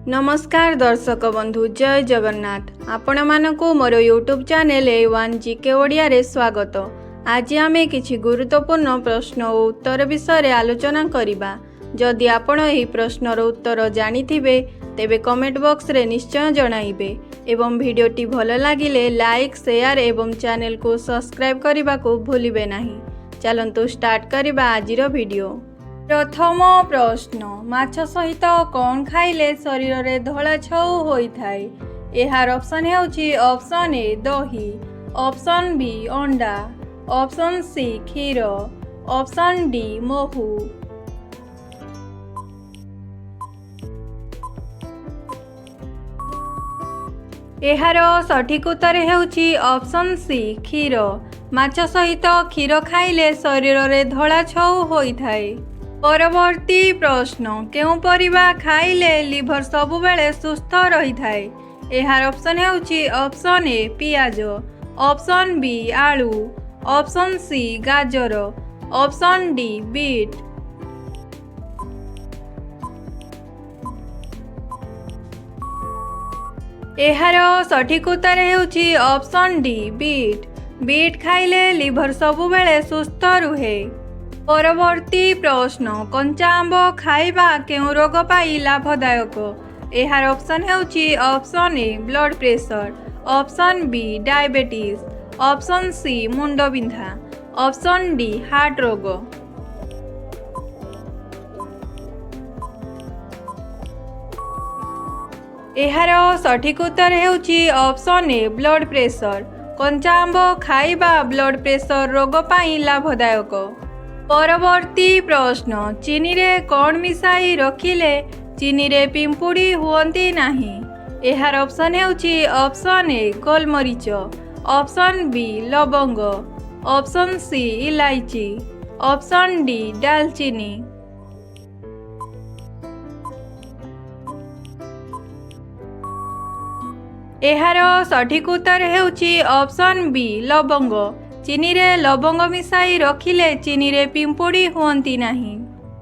नमस्कार दर्शक बंधु जय जगन्नाथ आपण मानकु मोर YouTube channel A1 GK Odia रे स्वागत। आज आमे किछि गुरुत्वपूर्ण प्रश्न और उत्तर विषय आलोचना करिबा। जदि आपण एही प्रश्नर उत्तर जानिथिबे तेबे कमेंट बॉक्स रे निश्चय जणाइबे एवं वीडियोटी भल लागिले लाइक शेयर एवं चैनल को सब्सक्राइब करने को भूलिबे नहीं। चलंतु स्टार्ट करिबा आजिर वीडियो। प्रथम प्रश्न, माछ सहित कौन खाइले शरीर में धला छौ होई थाए? एहार ऑप्शन हेउची ऑप्शन ए दही, ऑप्शन बी अंडा, ऑप्शन सी क्षीर, ऑप्शन डी महू। एहार सठिक उत्तर हेउची ऑप्शन सी क्षीर। माछ सहित क्षीर खाइले शरीर में धला छौ होई थाए। परवर्ती प्रश्न, केउं परिबा खाइले लिभर सबुबेले सुस्थ रही थाए? एहार ऑप्शन हेउची ऑप्शन ए पियाज, ऑप्शन बी आलू, ऑप्शन सी गाजर, ऑप्शन डी बीट। एहार सठिक उत्तर हेउची ऑप्शन डी बीट। बीट खाइले लिभर सबुबेले सुस्थ रुहे। परवर्ती प्रश्न, कंचा आंब खाइबा केउं रोग पाई लाभदायक? एहार ऑप्शन हेउची option A blood pressure, option B diabetes, option C मुंड बिंधा, ऑप्शन डी हार्ट रोग। एहार सठिक उत्तर हेउची ऑप्शन ए ब्लड प्रेशर। कंचा आंब खाइबा ब्लड प्रेशर रोग पाई लाभदायक। परवर्ती प्रश्न, चीनी रे कौन मिसाई रखिले चीनी रे पिंपुड़ी हुअंती नाही? एहार ऑप्शन हेउची ऑप्शन ए गोलमरीच, ऑप्शन बी लवंग, ऑप्शन सी इलायची, ऑप्शन डी दालचीनी। एहार सठिक उत्तर हेउची ऑप्शन बी लवंग। चीनी रे लवंग मिसाई रखिले चीनी रे पिंपुड़ी हुअंती नाही।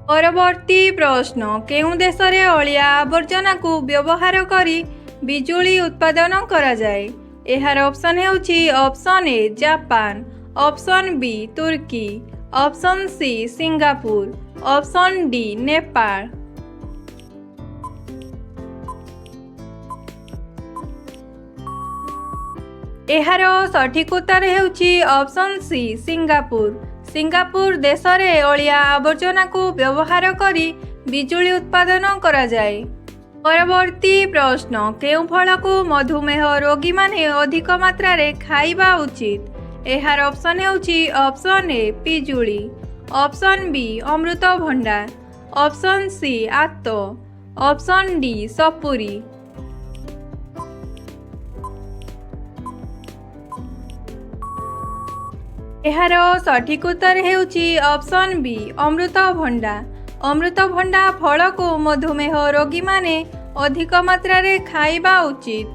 परवर्ती प्रश्न, केउं देश रे अलिया आवर्जना को व्यवहार करी बिजुली उत्पादन करा जाए? एहार ऑप्शन हेउची option A Japan, option B तुर्की, option C Singapore, option D Nepal. एहार सठिक उत्तर हेउची ऑप्शन सी सिंगापुर। सिंगापुर देश रे अलिया आवर्जना को व्यवहार करी बिजुली उत्पादन करा जाए। परवर्ती प्रश्न, केउं फल को मधुमेह रोगी माने अधिक मात्रा रे खाइबा उचित? एहार ऑप्शन हेउची ऑप्शन ए पिजुली, ऑप्शन बी अमृतभंडा, ऑप्शन सी आतो, ऑप्शन डी सपुरी। एहार सठिक उत्तर हेउची ऑप्शन बी अमृतभंडा। अमृतभंडा फल को मधुमेह रोगी माने अधिक मात्रा रे खाइबा उचित।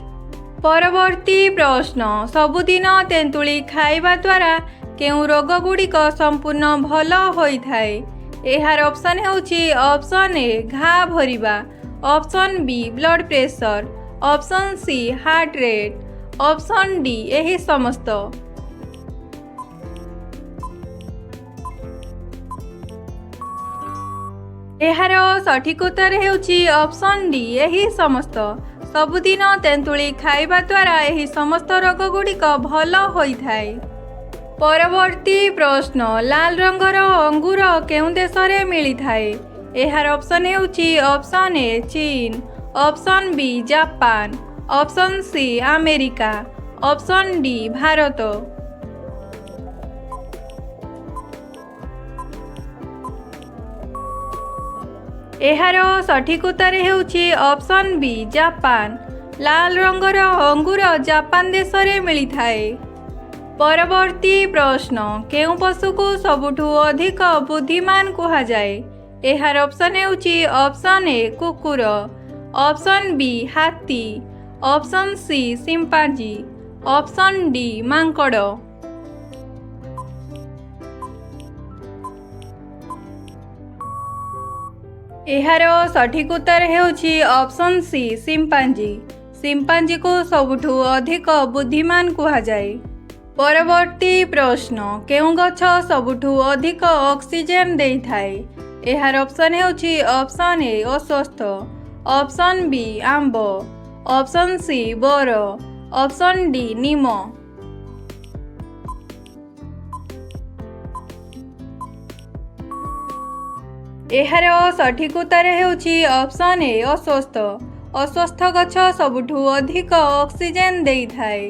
परवर्ती प्रश्न, सबुदिन तेंतुली खाइबा द्वारा केउं रोग गुड़िक संपूर्ण भल होई थाए? एहार ऑप्शन हेउची ऑप्शन ए घा भरिबा, option B blood pressure, option C heart rate, option D एही समस्त। एहार सठिक उत्तर हेउची ऑप्शन डी एही समस्त। सबुदिन तेंतुली खाइबा द्वारा एही समस्त रोग गुड़िक भल होई थाए। परवर्ती प्रश्न, लाल रंगर अंगूर केउं देश रे मिली थाए? एहार ऑप्शन हेउची ऑप्शन ए चीन, option B Japan, option C America, option D Bharat. एहार सठिक उत्तर हेउची ऑप्शन बी जापान। लाल रंगर अंगूर जापान देश रे मिली थाए। परवर्ती प्रश्न, केउं पशु को सबुठु अधिक बुद्धिमान कुहा जाए? एहार ऑप्शन हेउची ऑप्शन ए कुकुर, ऑप्शन बी हाथी, option C chimpanzee, option D मांकड़। ଏହାର ସଠିକ୍ ଉତ୍ତର ହେଉଛି ଅପସନ୍ ସି ସିମ୍ପାଞ୍ଜି। ସିମ୍ପାଞ୍ଜିକୁ ସବୁଠୁ ଅଧିକ ବୁଦ୍ଧିମାନ କୁହାଯାଏ। ପରବର୍ତ୍ତୀ ପ୍ରଶ୍ନ, କେଉଁ ଗଛ ସବୁଠୁ ଅଧିକ ଅକ୍ସିଜେନ୍ ଦେଇଥାଏ? ଏହାର ଅପସନ୍ ହେଉଛି ଅପସନ୍ ଏ ଅଶ୍ୱତ୍ଥ, ଅପସନ୍ ବି ଆମ୍ବ, ଅପସନ୍ ସି ବର, ଅପସନ୍ ଡି ନିମ। ଏହାର ସଠିକ୍ ଉତ୍ତର ହେଉଛି ଅପସନ୍ ଏ ଅଶ୍ୱତ୍ଥ। ଅଶ୍ୱତ୍ଥ ଗଛ ସବୁଠୁ ଅଧିକ ଅକ୍ସିଜେନ୍ ଦେଇଥାଏ।